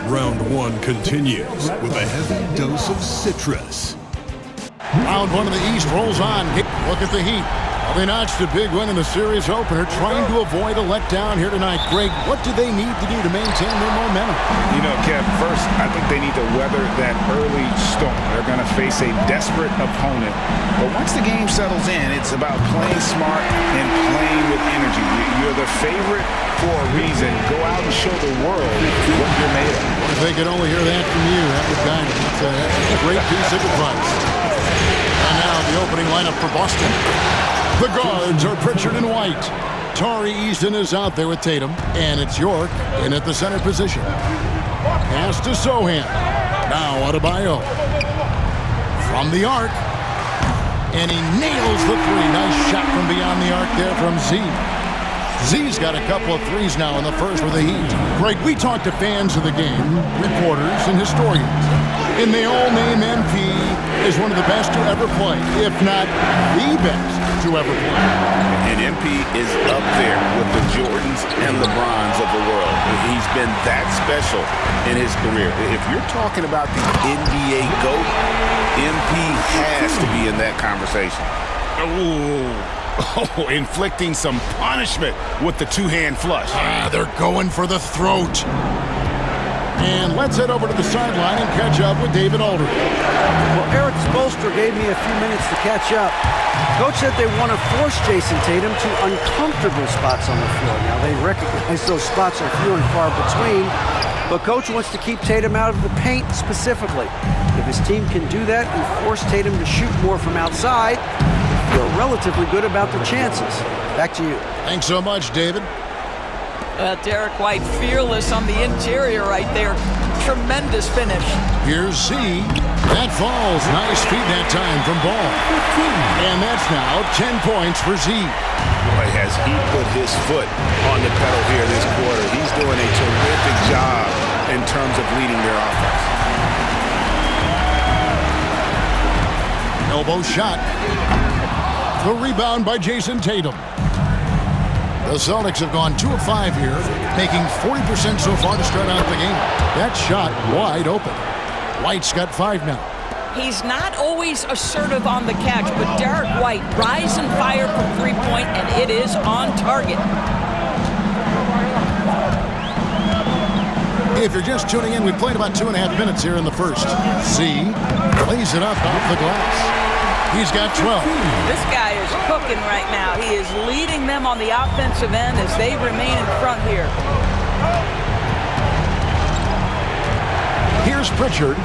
Round one continues with a heavy dose of citrus. Round one of the East rolls on. Look at the Heat. Well, they notched a big win in the series opener, trying to avoid a letdown here tonight. Greg, what do they need to do to maintain their momentum? You know, Kev, first, I think they need to weather that early storm. They're going to face a desperate opponent. But once the game settles in, it's about playing smart and playing with energy. You're the favorite for a reason. Go out and show the world what you're made of. If they could only hear that from you, that would guide them. That's a great piece of advice. And now the opening lineup for Boston. The guards are Pritchard and White. Tari Easton is out there with Tatum, and it's York in at the center position. Pass to Sohan. Now Adebayo. From the arc. And he nails the three. Nice shot from beyond the arc there from Z. Z's got a couple of threes now in the first with the Heat. Greg, we talked to fans of the game, reporters, and historians. And they all name MP as one of the best to ever play, if not the best to ever play. And MP is up there with the Jordans and LeBrons of the world. He's been that special in his career. If you're talking about the NBA GOAT, MP has to be in that conversation. Oh, inflicting some punishment with the two-hand flush. They're going for the throat. And let's head over to the sideline and catch up with David Aldridge. Well, Eric Spoelstra gave me a few minutes to catch up. Coach said they want to force Jason Tatum to uncomfortable spots on the floor. Now, they recognize those spots are few and far between, but Coach wants to keep Tatum out of the paint specifically. If his team can do that and force Tatum to shoot more from outside, they feel relatively good about their chances. Back to you. Thanks so much, David. Derek White fearless on the interior right there. Tremendous finish. Here's Z. That falls. Nice feed that time from Ball. And that's now 10 points for Z. Boy, has he put his foot on the pedal here this quarter. He's doing a terrific job in terms of leading their offense. Elbow shot. The rebound by Jason Tatum. The Celtics have gone 2 of 5 here, making 40% so far to start out the game. That shot wide open. White's got 5 now. He's not always assertive on the catch, but Derek White rise and fire from three-point, and it is on target. If you're just tuning in, we played about 2.5 minutes here in the first. Z lays it up off the glass. He's got 12. This guy is cooking right now. He is leading them on the offensive end as they remain in front here. Here's Pritchard.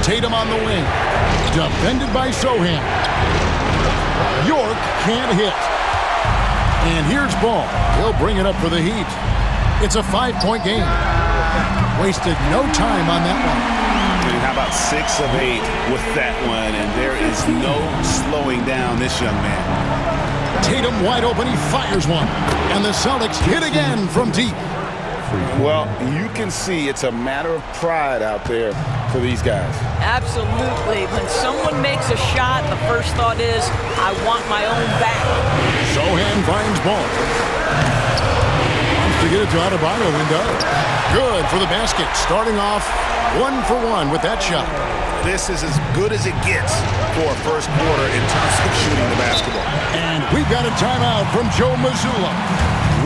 Tatum on the wing. Defended by Sohan. York can't hit. And here's Ball. He'll bring it up for the Heat. It's a 5-point game. Wasted no time on that one. How about 6 of 8 with that one, and there is no slowing down this young man. Tatum wide open, he fires one, and the Celtics hit again from deep. Well, you can see it's a matter of pride out there for these guys. Absolutely. When someone makes a shot, the first thought is, I want my own back. Sohan finds Ball. Wants to get it to Adebayo and does. Good for the basket, starting off 1 for 1 with that shot. This is as good as it gets for a first quarter in terms of shooting the basketball. And we've got a timeout from Joe Mazzulla.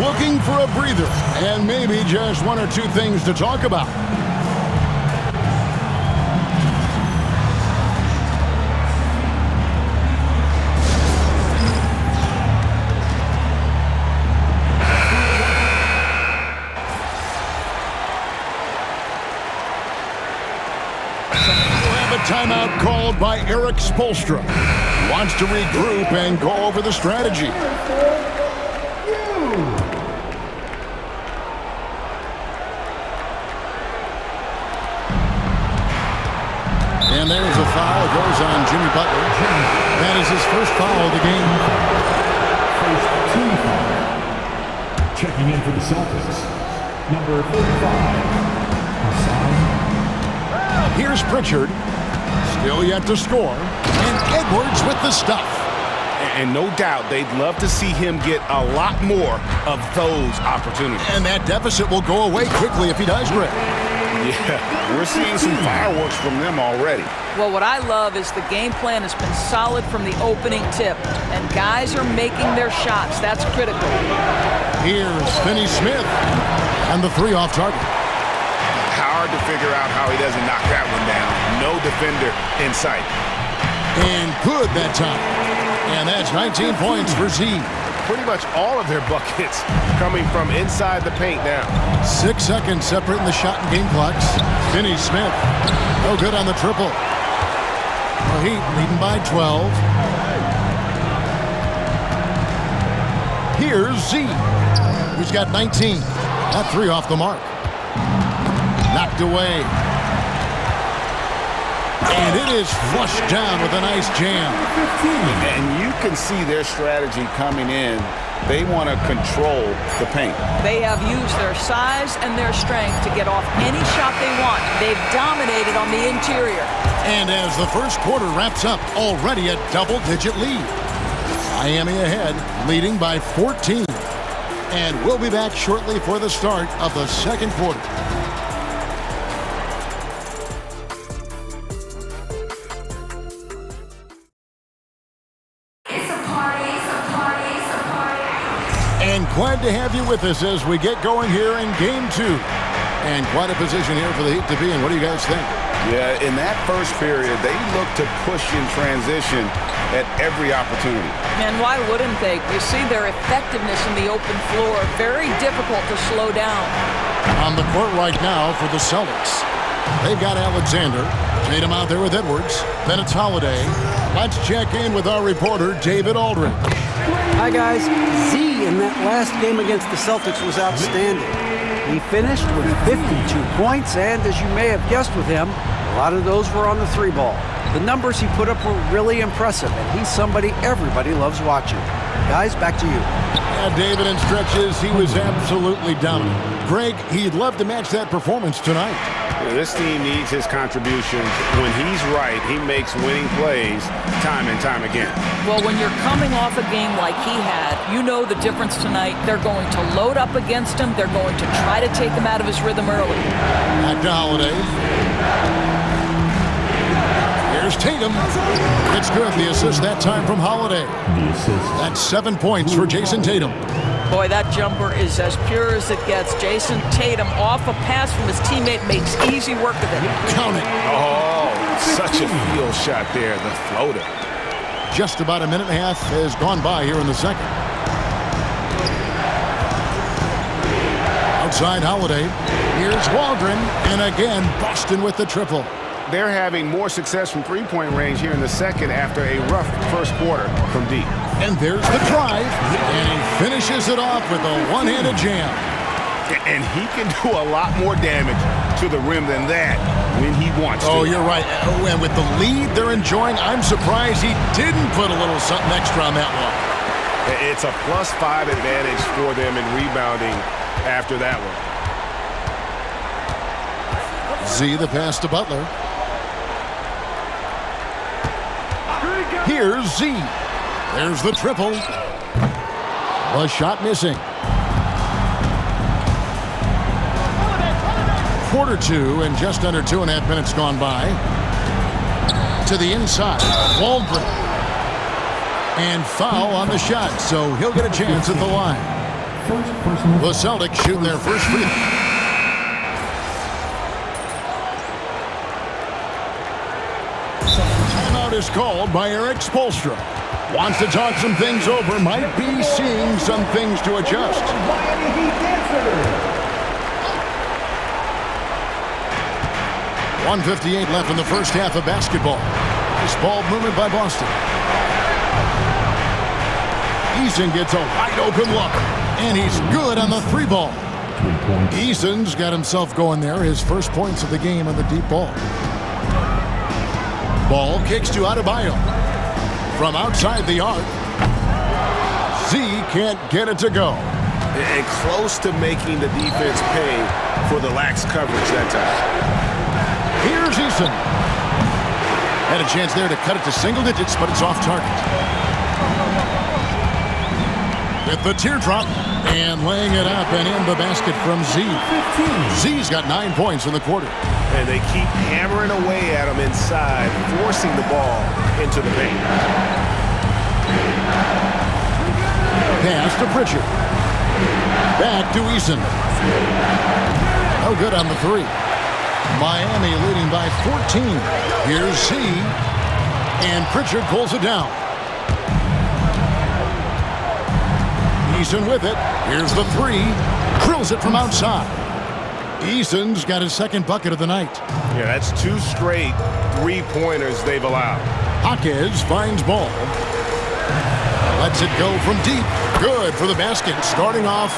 Looking for a breather and maybe just 1 or 2 things to talk about. Timeout called by Eric Spoelstra. Wants to regroup and go over the strategy. And there's a foul. It goes on Jimmy Butler. That is his first foul of the game. First team foul. Checking in for the Celtics. Number 35. Here's Pritchard. Still yet to score. And Edwards with the stuff. And no doubt they'd love to see him get a lot more of those opportunities. And that deficit will go away quickly if he does, Greg. Yeah, we're seeing some fireworks from them already. Well, what I love is the game plan has been solid from the opening tip, and guys are making their shots. That's critical. Here's Finney Smith, and the three off target. Hard to figure out how he doesn't knock that one down. No defender in sight. And good that time. And that's 19 points for Z. Pretty much all of their buckets coming from inside the paint now. 6 seconds separating the shot and game clocks. Finney Smith, no good on the triple. The Heat leading by 12. Here's Z, who's got 19. That three off the mark. Knocked away. And it is flushed down with a nice jam. And you can see their strategy coming in. They want to control the paint. They have used their size and their strength to get off any shot they want. They've dominated on the interior. And as the first quarter wraps up, already a double-digit lead. Miami ahead, leading by 14. And we'll be back shortly for the start of the second quarter. And glad to have you with us as we get going here in Game 2. And quite a position here for the Heat to be in. What do you guys think? Yeah, in that first period, they looked to push in transition at every opportunity. And why wouldn't they? You see their effectiveness in the open floor. Very difficult to slow down. On the court right now for the Celtics. They've got Alexander. Tatum out there with Edwards. Then it's Holiday. Let's check in with our reporter, David Aldridge. Hi, guys. Z in that last game against the Celtics was outstanding. He finished with 52 points, and as you may have guessed with him, a lot of those were on the three ball. The numbers he put up were really impressive, and he's somebody everybody loves watching. Guys, back to you. Yeah, David, in stretches, he was absolutely dominant. Greg, he'd love to match that performance tonight. This team needs his contributions. When he's right, he makes winning plays time and time again. Well, when you're coming off a game like he had, you know the difference tonight. They're going to load up against him. They're going to try to take him out of his rhythm early. Back to Holiday. Here's Tatum. It's good. The assist that time from Holiday. That's 7 points for Jason Tatum. Boy, that jumper is as pure as it gets. Jason Tatum off a pass from his teammate makes easy work of it. Count it. Oh, such a field shot there, the floater. Just about a minute and a half has gone by here in the second. Outside Holiday. Here's Waldron. And again, Boston with the triple. They're having more success from three-point range here in the second after a rough first quarter from deep. And there's the drive. And he finishes it off with a one-handed jam. And he can do a lot more damage to the rim than that when he wants to. Oh, you're right. Oh, and with the lead they're enjoying, I'm surprised he didn't put a little something extra on that one. It's a +5 advantage for them in rebounding after that one. Z the pass to Butler. Here's Z. There's the triple. The shot missing. Quarter two and just under 2.5 minutes gone by. To the inside. Waldron. And foul on the shot, so he'll get a chance at the line. The Celtics shooting their first free throw. Timeout is called by Eric Spoelstra. Wants to talk some things over, might be seeing some things to adjust. 1:58 left in the first half of basketball. This ball movement by Boston. Eason gets a wide open look, and he's good on the three ball. Eason's got himself going there, his first points of the game on the deep ball. Ball kicks to Adebayo. From outside the arc, Z can't get it to go. And close to making the defense pay for the lax coverage that time. Here's Eason. Had a chance there to cut it to single digits, but it's off target. with the teardrop and laying it up and in the basket from Z. Z's got 9 points in the quarter. And they keep hammering away at him inside, forcing the ball into the paint. Pass to Pritchard. Back to Eason. No good on the three. Miami leading by 14. Here's Z. And Pritchard pulls it down. Eason with it. Here's the three. Drills it from outside. Eason's got his second bucket of the night. Yeah, that's 2 straight three-pointers they've allowed. Jaquez finds ball. Lets it go from deep. Good for the basket. Starting off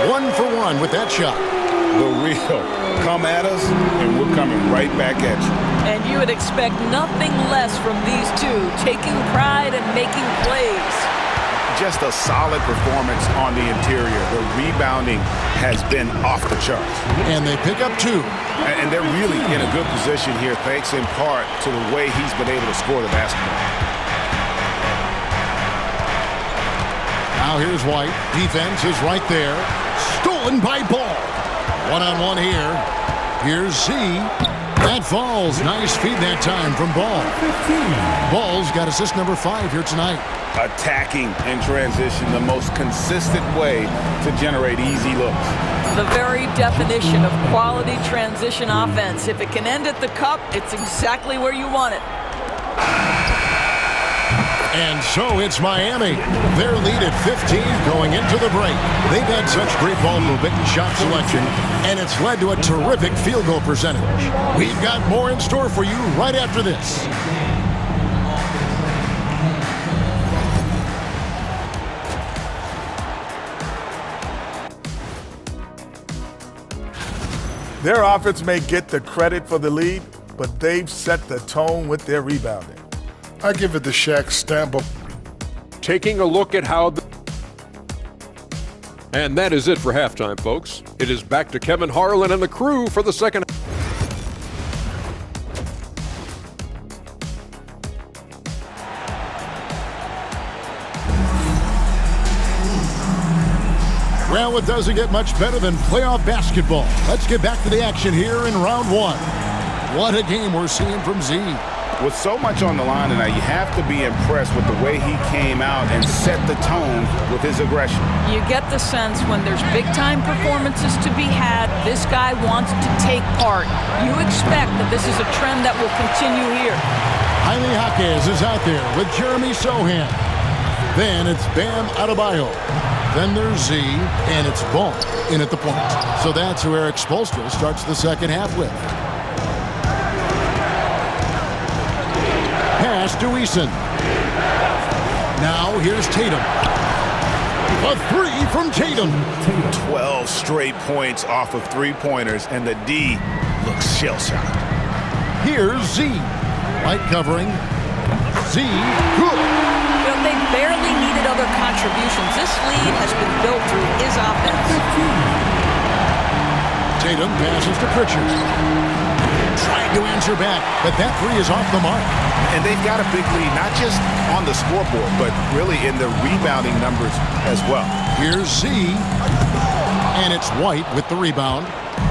1 for 1 with that shot. The real. Come at us, and we're coming right back at you. And you would expect nothing less from these two, taking pride and making plays. Just a solid performance on the interior. The rebounding has been off the charts. And they pick up 2. And they're really in a good position here, thanks in part to the way he's been able to score the basketball. Now here's White. Defense is right there. Stolen by Ball. One-on-one here. Here's Z. That falls. Nice feed that time from Ball. Ball's got assist number 5 here tonight. Attacking in transition, the most consistent way to generate easy looks. The very definition of quality transition offense. If it can end at the cup, it's exactly where you want it. And so it's Miami. Their lead at 15 going into the break. They've had such great ball movement and shot selection, and it's led to a terrific field goal percentage. We've got more in store for you right after this. Their offense may get the credit for the lead, but they've set the tone with their rebounding. I give it the Shaq stamp of taking a look at how and that is it for halftime, folks. It is back to Kevin Harlan and the crew for the second. Well, it doesn't get much better than playoff basketball. Let's get back to the action here in round 1. What a game we're seeing from Z. With so much on the line tonight, you have to be impressed with the way he came out and set the tone with his aggression. You get the sense when there's big-time performances to be had, this guy wants to take part. You expect that this is a trend that will continue here. Jaime Jaquez is out there with Jeremy Sohan. Then it's Bam Adebayo. Then there's Z, and it's Ball in at the point. So that's who Eric Spoelstra starts the second half with. Pass to Eason. Now here's Tatum. A 3 from Tatum. 12 straight points off of three-pointers, and the D looks shell-shocked. Here's Z. Light covering. Z. Good. They barely needed other contributions. This lead has been built through his offense. Tatum passes to Pritchard. Trying to answer back, but that 3 is off the mark. And they've got a big lead, not just on the scoreboard, but really in the rebounding numbers as well. Here's Z. And it's White with the rebound.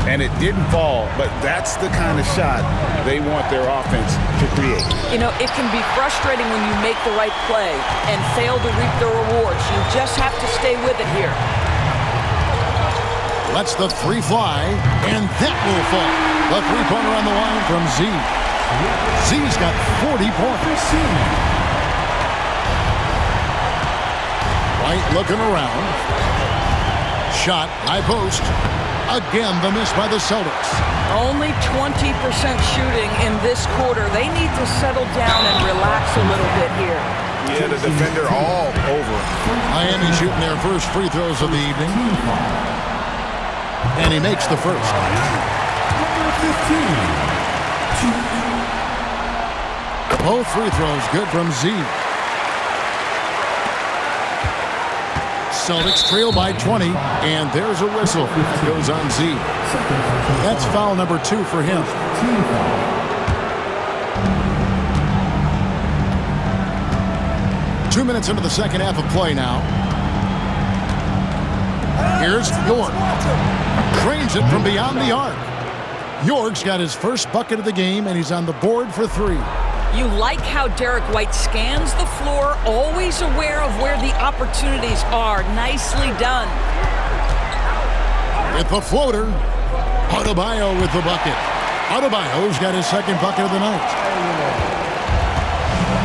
And it didn't fall, but that's the kind of shot they want their offense to create. You know, it can be frustrating when you make the right play and fail to reap the rewards. You just have to stay with it here. Lets the 3 fly, and that will fall. The three-pointer on the line from Z. Z's got 40 points. White looking around. Shot, high post. Again, the miss by the Celtics. Only 20% shooting in this quarter. They need to settle down and relax a little bit here. Yeah, the defender all over. Miami shooting their first free throws of the evening. And he makes the first. Both free throws good from Z. Celtics trail by 20, and there's a whistle. It goes on Z. That's foul number 2 for him. 2 minutes into the second half of play now. Here's York. Drains it from beyond the arc. York's got his first bucket of the game, and he's on the board for 3. You like how Derek White scans the floor, always aware of where the opportunities are. Nicely done. With the floater, Adebayo with the bucket. Adebayo's got his second bucket of the night.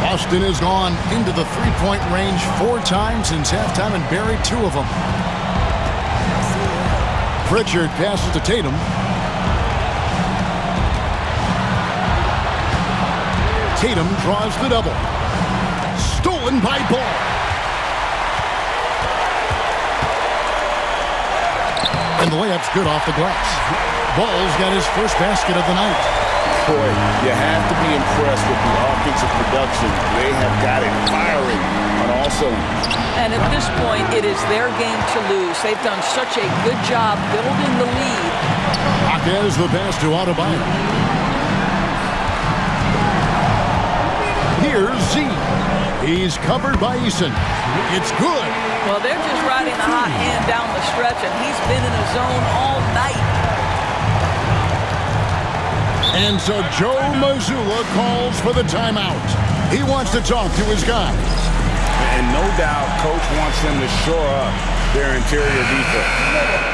Boston has gone into the three-point range 4 times since halftime and buried 2 of them. Pritchard passes to Tatum. Tatum draws the double. Stolen by Ball. And the layup's good off the glass. Ball's got his first basket of the night. Boy, you have to be impressed with the offensive production. They have got it firing on all cylinders. And at this point, it is their game to lose. They've done such a good job building the lead. Hawkins the pass to Adebayo. Here's Z. He's covered by Eason. It's good. Well, they're just riding the hot hand down the stretch, and he's been in a zone all night. And so Joe Mazzulla calls for the timeout. He wants to talk to his guys. And no doubt, Coach wants them to shore up their interior defense.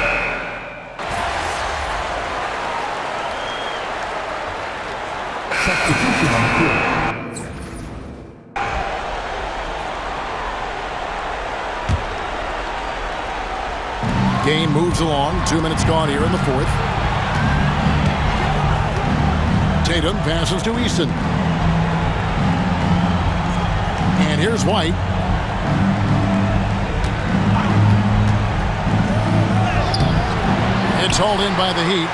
Game moves along. 2 minutes gone here in the 4th. Tatum passes to Eason. And here's White. It's hauled in by the Heat.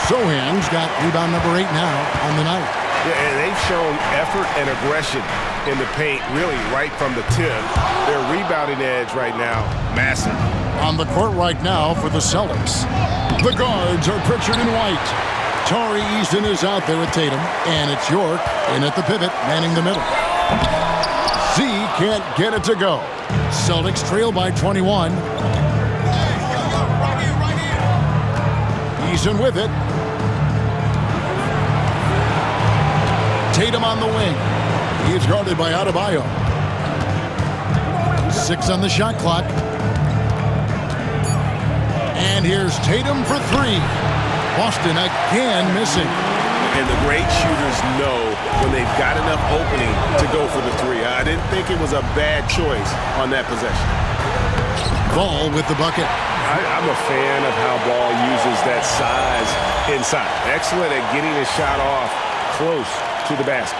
Sohan's got rebound number 8 now on the night. Yeah, and they've shown effort and aggression in the paint, really right from the tip. Their rebounding edge right now, massive. On the court right now for the Celtics. The guards are Pritchard and White. Tari Eason is out there with Tatum, and it's York in at the pivot, manning the middle. Z can't get it to go. Celtics trail by 21. Eason with it. Tatum on the wing. He's guarded by Adebayo. 6 on the shot clock. And here's Tatum for 3. Boston again missing. And the great shooters know when they've got enough opening to go for the 3. I didn't think it was a bad choice on that possession. Ball with the bucket. I'm a fan of how Ball uses that size inside. Excellent at getting his shot off close to the basket.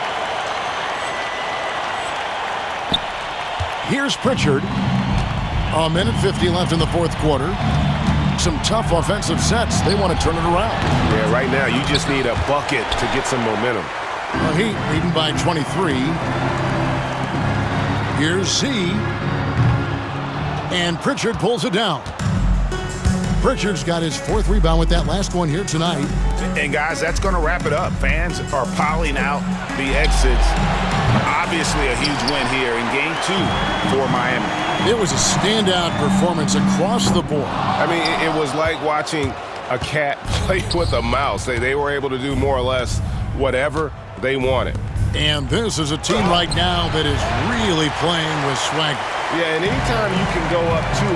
Here's Pritchard. A minute 50 left in the 4th quarter. Some tough offensive sets. They want to turn it around. Yeah, right now you just need a bucket to get some momentum. The Heat leading by 23. Here's Z. And Pritchard pulls it down. Pritchard's got his 4th rebound with that last one here tonight. And guys, that's going to wrap it up. Fans are piling out the exits. Obviously a huge win here in Game 2 for Miami. It was a standout performance across the board. I mean, it was like watching a cat play with a mouse. They were able to do more or less whatever they wanted. And this is a team right now that is really playing with swagger. Yeah, and anytime you can go up 2-0,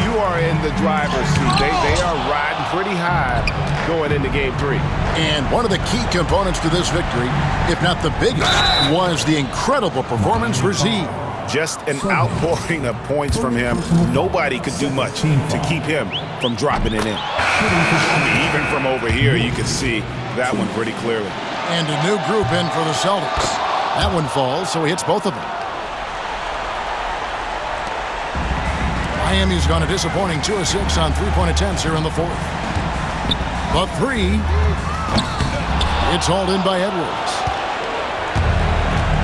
you are in the driver's seat. They are riding pretty high going into Game 3. And one of the key components to this victory, if not the biggest, was the incredible performance for Z. Just an outpouring of points from him. Nobody could do much to keep him from dropping it in. I mean, even from over here, you can see that one pretty clearly. And a new group in for the Celtics. That one falls, so he hits both of them. Miami's gone a disappointing 2 of 6 on 3-point attempts here in the 4th. The 3, it's hauled in by Edwards.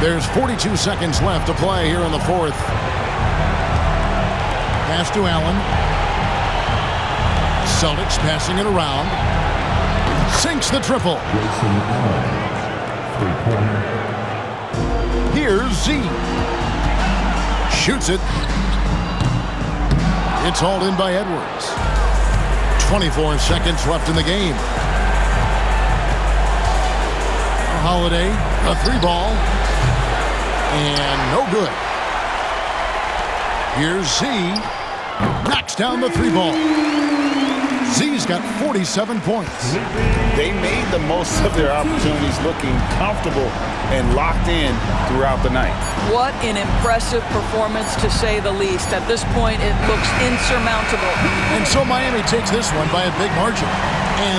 There's 42 seconds left to play here in the 4th. Pass to Allen. Celtics passing it around. Sinks the triple. Here's Z. Shoots it. It's hauled in by Edwards. 24 seconds left in the game. Holiday, a 3-ball. And no good. Here's Z. Knocks down the 3-ball. Z's got 47 points. They made the most of their opportunities, looking comfortable and locked in throughout the night. What an impressive performance, to say the least. At this point, it looks insurmountable. And so Miami takes this one by a big margin.